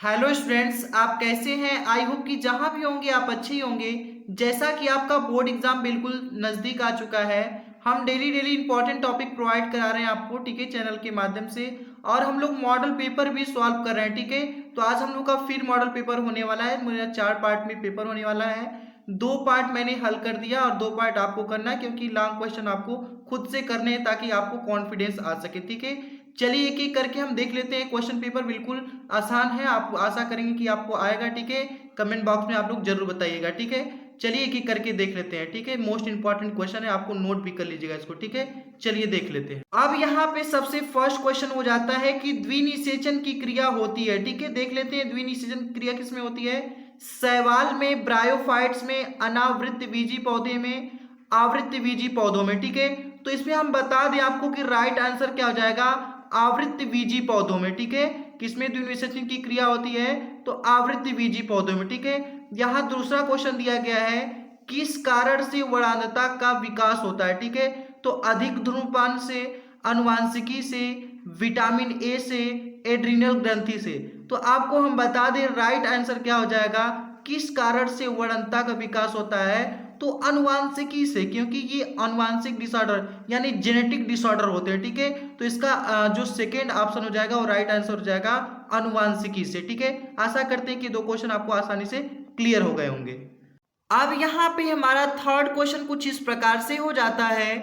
Hello students, आप कैसे हैं? आई होप कि जहां भी होंगे आप अच्छे ही होंगे। जैसा कि आपका बोर्ड एग्जाम बिल्कुल नज़दीक आ चुका है, हम daily daily important topic provide करा रहे हैं आपको, ठीक है, चैनल के माध्यम से। और हम लोग मॉडल पेपर भी सॉल्व कर रहे हैं, ठीक है। तो आज हम लोग का फिर मॉडल पेपर होने वाला है। मेरा 4 पार्ट में पेपर होने वाला है। 2 पार्ट मैंने हल कर दिया और 2 पार्ट आपको करना है, क्योंकि लॉन्ग क्वेश्चन आपको खुद से करने हैं ताकि आपको कॉन्फिडेंस आ सके, ठीक है। चलिए एक एक करके हम देख लेते हैं। क्वेश्चन पेपर बिल्कुल आसान है, आप आशा करेंगे कि आपको आएगा, ठीक है। कमेंट बॉक्स में आप लोग जरूर बताइएगा, ठीक है। चलिए एक एक करके देख लेते हैं, ठीक है। मोस्ट इंपॉर्टेंट क्वेश्चन है, आपको नोट भी कर लीजिएगा इसको, ठीक है। चलिए देख लेते हैं। अब यहाँ पे सबसे फर्स्ट क्वेश्चन हो जाता है कि द्विनिषेचन की क्रिया होती है, ठीक है। देख लेते हैं द्विनिषेचन क्रिया किसमें होती है। शैवाल में, ब्रायोफाइट्स में, अनावृत बीजी पौधे में, आवृत बीजी पौधों में, ठीक है। तो इसमें हम बता दें आपको कि राइट आंसर क्या हो जाएगा, आवृत बीजी पौधों में, ठीक है। किसमें द्विनिषेचन की क्रिया होती है, तो आवृत बीजी पौधों में, ठीक है। यहां दूसरा क्वेश्चन दिया गया है, किस कारण से वरांधता का विकास होता है, ठीक है। तो अधिक धूम्रपान से, अनुवांशिकी से, विटामिन ए से, एड्रिनल ग्रंथि से। तो आपको हम बता दें राइट आंसर क्या हो जाएगा, किस कारण से वरांधता का विकास होता है, तो अनुवांशिकी से, क्योंकि ये अनुवांशिक डिसऑर्डर यानी जेनेटिक डिसऑर्डर होते हैं, ठीक है। तो इसका जो सेकेंड ऑप्शन हो जाएगा वो राइट आंसर हो जाएगा अनुवांशिकी से, ठीक है। आशा करते हैं कि 2 क्वेश्चन आपको आसानी से क्लियर हो गए होंगे। अब यहाँ पे हमारा थर्ड क्वेश्चन कुछ इस प्रकार से हो जाता है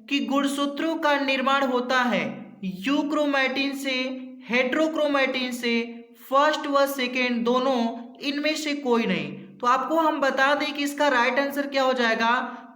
कि गुणसूत्रों का निर्माण होता है यूक्रोमैटिन से, हेट्रोक्रोमैटिन से, फर्स्ट व सेकेंड दोनों, इनमें से कोई नहीं। तो आपको हम बता दें कि इसका राइट आंसर क्या हो जाएगा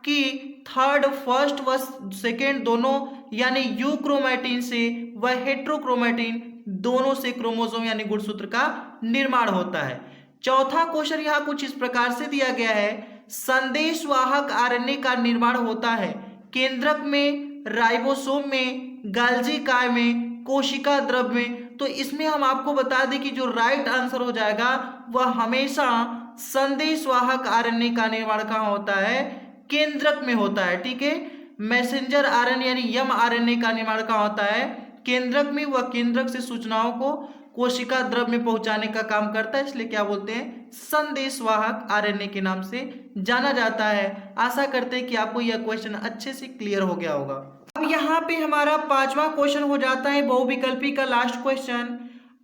कि थर्ड, फर्स्ट व सेकेंड दोनों, यानी यूक्रोमैटिन से व हेट्रोक्रोमैटिन दोनों से क्रोमोसोम यानी गुणसूत्र का निर्माण होता है। चौथा क्वेश्चन यहाँ कुछ इस प्रकार से दिया गया है, संदेशवाहक आरएनए का निर्माण होता है केंद्रक में, राइबोसोम में, गाल्जी काय में, कोशिका द्रव में। तो इसमें हम आपको बता दें कि जो राइट आंसर हो जाएगा वह हमेशा संदेशवाहक आरएनए का निर्माण कहाँ होता है, केंद्रक में होता है, ठीक है। मैसेंजर आरएनए यानी एम आरएनए का निर्माण कहाँ होता है, केंद्रक में। वह केंद्रक से सूचनाओं को कोशिका द्रव में पहुंचाने का काम करता है, इसलिए क्या बोलते हैं, संदेशवाहक आरएनए के नाम से जाना जाता है। आशा करते हैं कि आपको यह क्वेश्चन अच्छे से क्लियर हो गया होगा। अब यहाँ पे हमारा पांचवा क्वेश्चन हो जाता है बहुविकल्पी का लास्ट क्वेश्चन,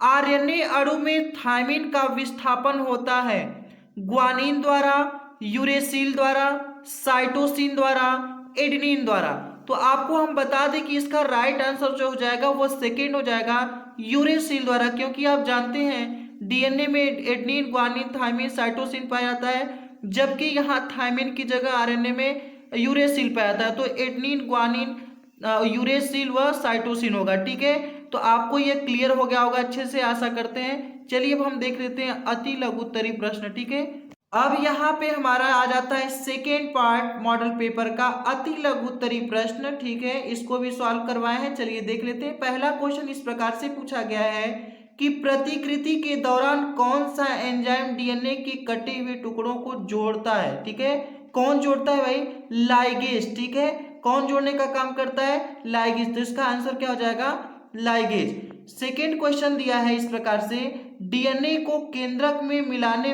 आरएनए अणु में थायमिन का विस्थापन होता है ग्वानिन द्वारा, यूरेसिल द्वारा, साइटोसिन द्वारा, एडेनिन द्वारा। तो आपको हम बता दें कि इसका राइट आंसर जो हो जाएगा वो सेकेंड हो जाएगा, यूरेसिल द्वारा। क्योंकि आप जानते हैं डीएनए में एडेनिन, ग्वानिन, थायमिन, साइटोसिन पाया जाता है, जबकि यहाँ थायमिन की जगह आरएनए में यूरेसिल पाया जाता है। तो एडेनिन, ग्वानिन, यूरेसिल व साइटोसिन होगा, ठीक है। तो आपको यह क्लियर हो गया होगा अच्छे से, आशा करते हैं। चलिए अब हम देख लेते हैं अति लघुत्तरी प्रश्न, ठीक है। अब यहाँ पे हमारा आ जाता है सेकेंड पार्ट मॉडल पेपर का, अति लघुत्तरी प्रश्न, ठीक है। इसको भी सॉल्व करवाए हैं, चलिए देख लेते हैं। पहला क्वेश्चन इस प्रकार से पूछा गया है कि प्रतिकृति के दौरान कौन सा एंजाइम डीएनए के कटे हुए टुकड़ों को जोड़ता है, ठीक है। कौन जोड़ता है भाई, लाइगेज, ठीक है। कौन जोड़ने का काम करता है, लाइगेज। तो इसका आंसर क्या हो जाएगा, लाइगेज। सेकेंड क्वेश्चन दिया है इस प्रकार से, डीएनए को केंद्रक में मिलाने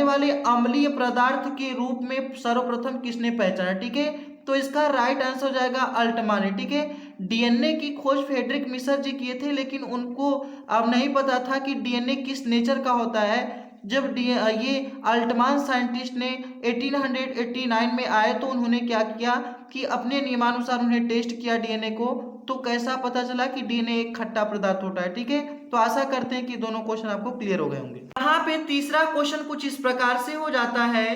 वाले अम्लीय पदार्थ के रूप में सर्वप्रथम किसने पहचाना, ठीक है। तो इसका राइट आंसर हो जाएगा अल्टमान, ठीक है। डीएनए की खोज फ्रेडरिक मिशर जी किए थे, लेकिन उनको अब नहीं पता था कि डीएनए किस नेचर का होता है। जब ये अल्टमान साइंटिस्ट ने 1889 में आए तो उन्होंने क्या किया कि अपने नियमानुसार उन्हें टेस्ट किया डीएनए को, तो कैसा पता चला कि डीएनए एक खट्टा पदार्थ होता है, ठीक है। तो आशा करते हैं कि दोनों क्वेश्चन आपको क्लियर हो गए होंगे। यहाँ पे तीसरा क्वेश्चन कुछ इस प्रकार से हो जाता है,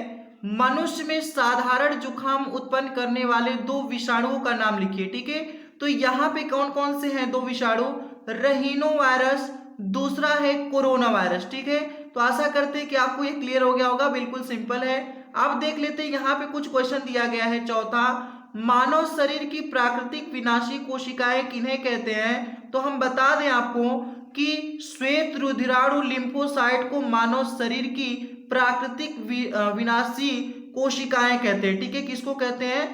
मनुष्य में साधारण जुकाम उत्पन्न करने वाले 2 विषाणुओं का नाम लिखिए, ठीक है। तो यहाँ पे कौन कौन से हैं 2 विषाणु, रहीनो वायरस, दूसरा है कोरोना वायरस, ठीक है। तो आशा करते हैं कि आपको ये क्लियर हो गया होगा, बिल्कुल सिंपल है। अब देख लेते हैं यहाँ पे कुछ क्वेश्चन दिया गया है। चौथा, मानव शरीर की प्राकृतिक विनाशी कोशिकाएं किन्हें कहते हैं। तो हम बता दें आपको कि श्वेत रुधिराणु लिम्फोसाइट को मानव शरीर की प्राकृतिक विनाशी कोशिकाएं कहते हैं, ठीक है। किसको कहते हैं,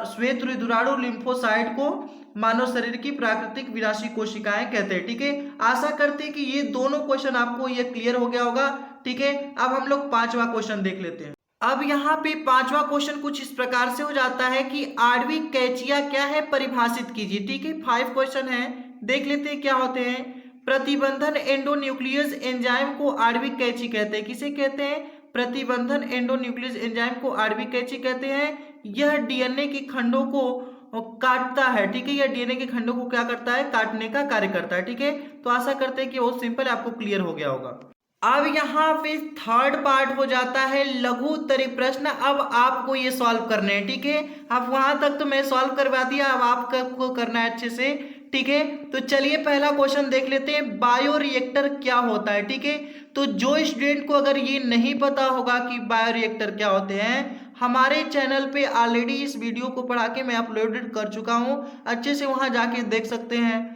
श्वेत दुराणु लिम्फोसाइट को मानव शरीर की प्राकृतिक विनाशी कोशिकाएं कहते हैं। ठीक है, आशा करते हैं कि ये दोनों क्वेश्चन आपको ये क्लियर हो गया होगा। ठीक है, अब हम लोग पांचवा क्वेश्चन देख लेते हैं। अब यहाँ पे पांचवा क्वेश्चन कुछ इस प्रकार से हो जाता है कि आणविक कैचिया क्या है, परिभाषित कीजिए। ठीक है, 5 क्वेश्चन है, देख लेते हैं क्या होते हैं। प्रतिबंधन एंडोन्यूक्लियस एंजाइम को आणविक कैची कहते हैं। किसे कहते हैं? प्रतिबंधन एंडोन्यूक्लियस एंजाइम को आणविक कैची कहते हैं। यह डीएनए के खंडों को काटता है। ठीक है, यह डीएनए के खंडों को क्या करता है? काटने का कार्य करता है। ठीक है, तो आशा करते हैं कि बहुत सिंपल आपको क्लियर हो गया होगा। अब यहाँ पे थर्ड पार्ट हो जाता है लघु उत्तरीय प्रश्न। अब आपको ये सॉल्व करने हैं। ठीक है, अब वहां तक तो मैं सॉल्व करवा दिया, अब आपको करना है अच्छे से। ठीक है, तो चलिए पहला क्वेश्चन देख लेते हैं, बायोरिएक्टर क्या होता है। ठीक है, तो जो स्टूडेंट को अगर ये नहीं पता होगा कि बायोरिएक्टर क्या होते हैं, हमारे चैनल पे ऑलरेडी इस वीडियो को पढ़ा के मैं अपलोडेड कर चुका हूं, अच्छे से वहां जाके देख सकते हैं।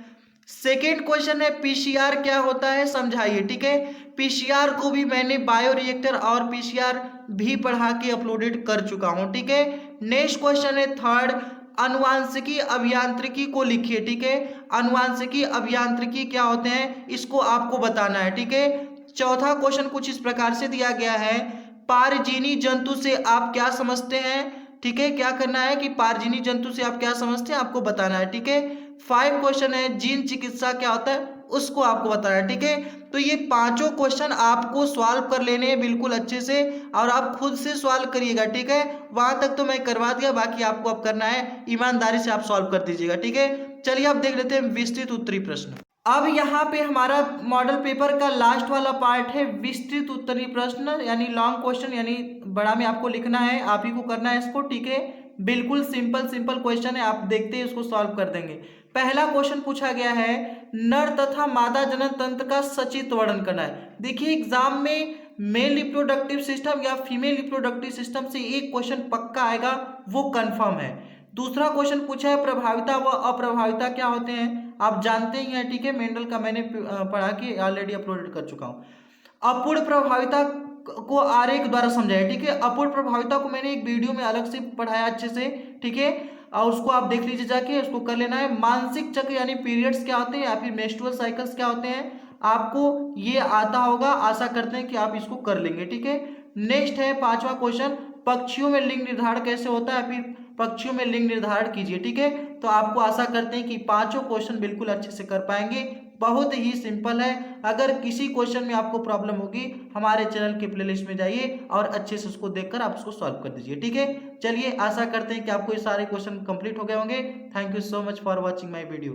सेकेंड क्वेश्चन है पीसीआर क्या होता है, समझाइए। ठीक है, पीसीआर को भी मैंने बायोरिएक्टर और पीसीआर भी पढ़ा के अपलोडेड कर चुका हूं। ठीक है, नेक्स्ट क्वेश्चन है थर्ड, अनुवांशिकी अभियांत्रिकी को लिखिए। ठीक है, अनुवांशिकी अभियांत्रिकी क्या होते हैं, इसको आपको बताना है। ठीक है, चौथा क्वेश्चन कुछ इस प्रकार से दिया गया है, पारजीनी जंतु से आप क्या समझते हैं। ठीक है, क्या करना है कि पारजीनी जंतु से आप क्या समझते हैं, आपको बताना है। ठीक है, 5 क्वेश्चन है, जीन चिकित्सा क्या होता है उसको आपको बताना है। ठीक है, तो ये पांचों क्वेश्चन आपको सॉल्व कर लेने हैं बिल्कुल अच्छे से, और आप खुद से सॉल्व करिएगा। ठीक है, वहां तक तो मैं करवा दिया, बाकी आपको अब करना है, ईमानदारी से आप सॉल्व कर दीजिएगा। ठीक है, चलिए अब देख लेते हैं विस्तृत उत्तरीय प्रश्न। अब यहाँ पे हमारा मॉडल पेपर का लास्ट वाला पार्ट है विस्तृत उत्तरीय प्रश्न, यानी लॉन्ग क्वेश्चन, यानी बड़ा में आपको लिखना है, आप ही को करना है इसको। ठीक है, बिल्कुल सिंपल क्वेश्चन है, आप देखते ही उसको सॉल्व कर देंगे। पहला क्वेश्चन पूछा गया है, नर तथा मादा जनन तंत्र का सचित्र वर्णन करना है। देखिए एग्जाम में मेल रिप्रोडक्टिव सिस्टम या फीमेल रिप्रोडक्टिव सिस्टम से एक क्वेश्चन पक्का आएगा, वो कंफर्म है। दूसरा क्वेश्चन पूछा है प्रभाविता व अप्रभाविता क्या होते हैं, आप जानते ही हैं। ठीक है, मेंडल का मैंने पढ़ा के ऑलरेडी अपलोड कर चुका हूँ। अपूर्ण प्रभाविता को आरेख द्वारा समझाया। ठीक है, अपूर्ण प्रभाविता को मैंने एक वीडियो में अलग से पढ़ाया अच्छे से। ठीक है, और उसको आप देख लीजिए जाके, उसको कर लेना है। मानसिक चक्र यानी पीरियड्स क्या होते हैं या फिर मेंस्ट्रुअल साइकिल्स क्या होते हैं, आपको ये आता होगा, आशा करते हैं कि आप इसको कर लेंगे। ठीक है, नेक्स्ट है पांचवा क्वेश्चन, पक्षियों में लिंग निर्धारण कैसे होता है, फिर पक्षियों में लिंग निर्धारण कीजिए। ठीक है, तो आपको आशा करते हैं कि पांचों क्वेश्चन बिल्कुल अच्छे से कर पाएंगे, बहुत ही सिंपल है। अगर किसी क्वेश्चन में आपको प्रॉब्लम होगी, हमारे चैनल के प्लेलिस्ट में जाइए और अच्छे से उसको देखकर आप उसको सॉल्व कर दीजिए। ठीक है, चलिए आशा करते हैं कि आपको ये सारे क्वेश्चन कंप्लीट हो गए होंगे। Thank you so much for watching my video.